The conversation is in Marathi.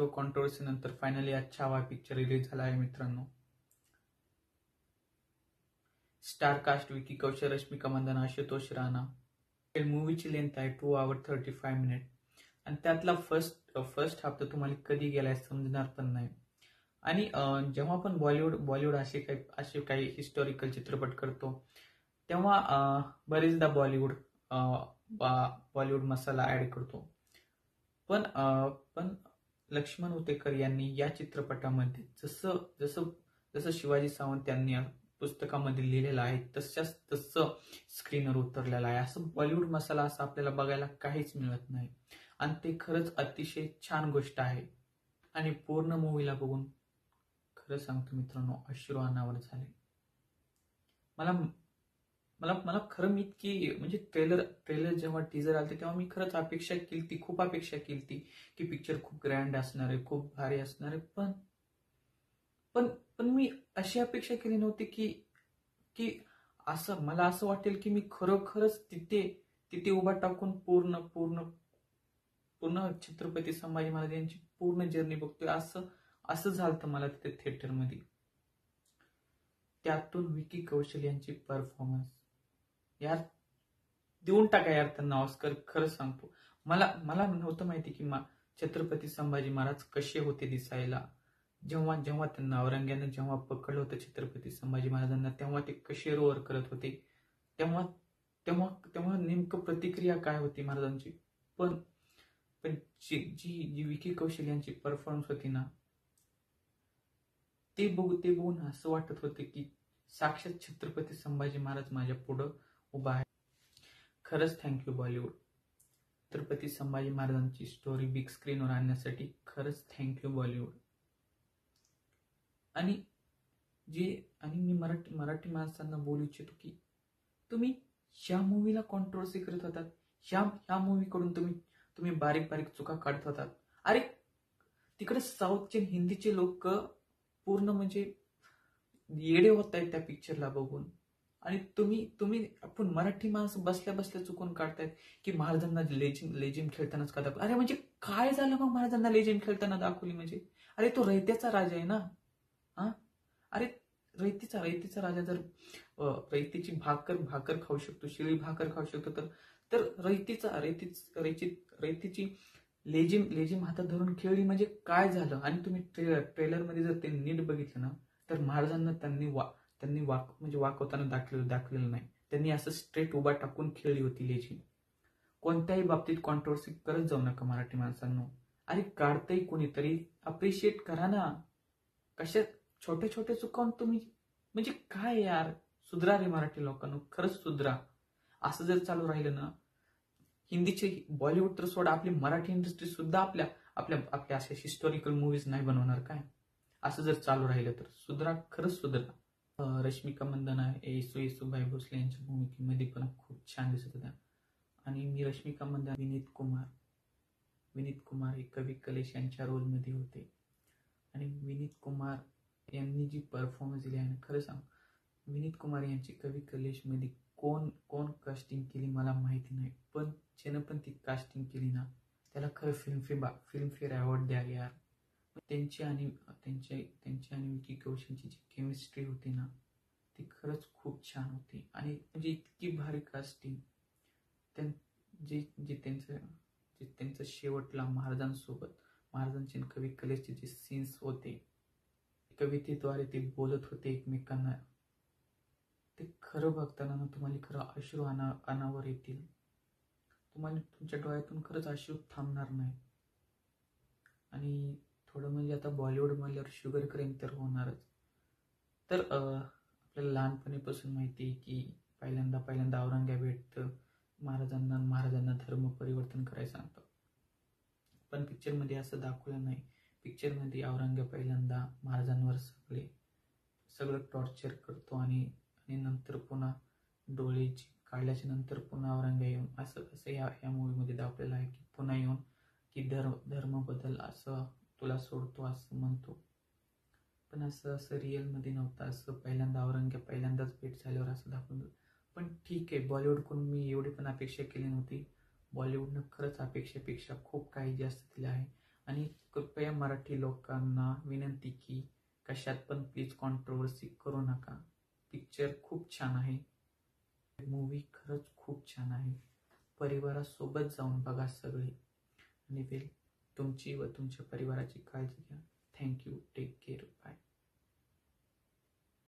कॉन्ट्रोवर्सी नंतर फायनली आज छावा पिक्चर रिलीज झाला आहे मित्रांनो. Star caste Vicky Kaushal, Rashmika Mandanna, Ashutosh Rana. मूवीची length आहे 2 hours 35 minutes आणि त्यातला फर्स्ट हाफ तर तुम्हाला कधी गेलाय समजणार पण नाही. आणि जेव्हा आपण बॉलिवूड असे काही हिस्टॉरिकल चित्रपट करतो तेव्हा बरेचदा बॉलिवूड मसाला ऍड करतो. पण लक्ष्मण उतेकर यांनी या चित्रपटामध्ये जसं शिवाजी सावंत यांनी पुस्तकामध्ये लिहिलेलं आहे तसं स्क्रीनवर उतरलेलं आहे. असं बॉलिवूड मसाला असं आपल्याला बघायला काहीच मिळत नाही आणि ते खरंच अतिशय छान गोष्ट आहे. आणि पूर्ण मूवीला बघून खरं सांगतो मित्रांनो, अश्रू अनावर झाले. मला खरं मी इतकी म्हणजे ट्रेलर जेव्हा टीजर आलते तेव्हा मी खरंच खूप अपेक्षा केली की पिक्चर खूप ग्रँड असणार आहे, खूप भारी असणार आहे. पण मी अशी अपेक्षा केली नव्हती की मला असं वाटेल की मी खरोखरच तिथे उभा टाकून पूर्ण छत्रपती संभाजी महाराज यांची पूर्ण जर्नी बघतोय असं झालं मला तिथे थिएटरमध्ये. त्यातून विकी कौशल यांची परफॉर्मन्स यार देऊन टाका यार त्यांना ऑस्कर. खरं सांगतो, मला नव्हतं माहिती की छत्रपती संभाजी महाराज कसे होते दिसायला. जेव्हा त्यांना औरंग्यानं जेव्हा पकडलं होतं छत्रपती संभाजी महाराजांना तेव्हा ते कसे रोअर करत होते, तेव्हा नेमकं प्रतिक्रिया काय होती महाराजांची. पण जी विकी कौशल यांची परफॉर्मन्स होती ना, ते बघून असं वाटत होते की साक्षात छत्रपती संभाजी महाराज माझ्या पुढं उभा आहे. खरंच थँक्यू बॉलिवूड. छत्रपती संभाजी महाराजांची स्टोरी बिग स्क्रीनवर आणण्यासाठी खरंच थँक्यू बॉलिवूड. आणि मी मराठी माणसांना बोलू इच्छितो की तुम्ही ह्या मूवीला कॉन्ट्रोवर्सी करत होतात, ह्या मूवीकडून तुम्ही बारीक चुका काढत होतात. अरे तिकडे साऊथचे हिंदीचे लोक पूर्ण म्हणजे येडे होत आहेत त्या पिक्चरला बघून. आणि तुम्ही आपण मराठी माणसं बसल्या चुकून काढतायत की महाराजांना लेजिम खेळतानाच का दाखवलं. अरे म्हणजे काय झालं मग महाराजांना लेजिम खेळताना दाखवली म्हणजे? अरे तो रयतेचा राजा आहे ना. अरे रयतीचा राजा जर रयतीची भाकर खाऊ शकतो, शिळी भाकर खाऊ शकतो, तर रयतीची लेजिम हातात धरून खेळली म्हणजे काय झालं? आणि तुम्ही ट्रेलर मध्ये जर ते नीट बघितलं ना तर महाराजांना त्यांनी वाकवताना दाखवलेलं नाही. त्यांनी असं स्ट्रेट उभा टाकून खेळली होती लेजिम. कोणत्याही बाबतीत कॉन्ट्रोवर्सी करत जाऊ नका मराठी माणसांनो. अरे काढतंय कोणीतरी अप्रिशिएट करा ना. कशा छोटे चुकावून तुम्ही म्हणजे काय यार, सुधरा रे मराठी लोकांनो, खरंच सुधरा. असं जर चालू राहिलं ना, हिंदीचे बॉलिवूड तर सोडा, आपली मराठी इंडस्ट्री सुद्धा आपल्या अशा हिस्टॉरिकल मूवीज नाही बनवणार काय? असं जर चालू राहिलं तर सुधरा, खरंच सुधरा. रश्मिका मंदाना येसुबाई भोसले यांच्या भूमिकेमध्ये पण खूप छान दिसत होत्या. आणि मी रश्मिका मंदाना विनीत कुमार हे कवी कलेश यांच्या रोलमध्ये होते. आणि विनीत कुमार यांनी जी परफॉर्मन्स दिली आहे, खरं सांग, विनीत कुमार यांची कवी कलेश मध्ये कोण कास्टिंग केली मला माहिती नाही, पण ज्यानं पण ती कास्टिंग केली ना त्याला खरं फिल्मफेअर अवॉर्ड द्या यार. त्यांची आणि विकी कौशलची जी केमिस्ट्री होती ना ती खरंच खूप छान होती. आणि म्हणजे इतकी भारी कास्टिंग. त्यांचं शेवटला महाराजांचे कवी कलेचे जे सीन्स होते, कवितेद्वारे ते बोलत होते एकमेकांना, ते खरं बघताना ना तुम्हाला खरं अश्रू अनावर येतील. तुम्हाला तुमच्या डोळ्यातून खरंच अश्रू थांबणार नाही. आणि थोडं म्हणजे आता बॉलिवूड म्हणल्यावर शुगर क्रेन तर होणारच. तर आपल्याला लहानपणीपासून माहिती आहे की पहिल्यांदा औरंगजेब भेटतं महाराजांना धर्म परिवर्तन करायला सांगतो. पण पिक्चरमध्ये असं दाखवलं नाही. पिक्चरमध्ये औरंगजेब पहिल्यांदा महाराजांवर सगळं टॉर्चर करतो आणि नंतर पुन्हा डोळे काढल्याच्या नंतर पुन्हा औरंगजेब असं या मूवीमध्ये दाखवलेलं आहे की पुन्हा येऊन की धर्म बदल, असं तुला सोडतो असं म्हणतो. पण असं रिअलमध्ये नव्हतं. असं औरंगजेब पहिल्यांदाच भेट झाल्यावर असं दाखवलं. पण ठीक आहे, बॉलिवूडकडून मी एवढी पण अपेक्षा केली नव्हती. बॉलिवूडनं खरंच अपेक्षेपेक्षा खूप काही जास्त दिलं आहे. आणि कृपया मराठी लोकांना विनंती की कशात पण प्लीज कॉन्ट्रोवर्सी करू नका. पिक्चर खूप छान आहे, मूवी खरंच खूप छान आहे. परिवारासोबत जाऊन बघा सगळे. आणि तुमची व तुमच्या परिवाराची काळजी घ्या. थँक्यू. Take care. बाय.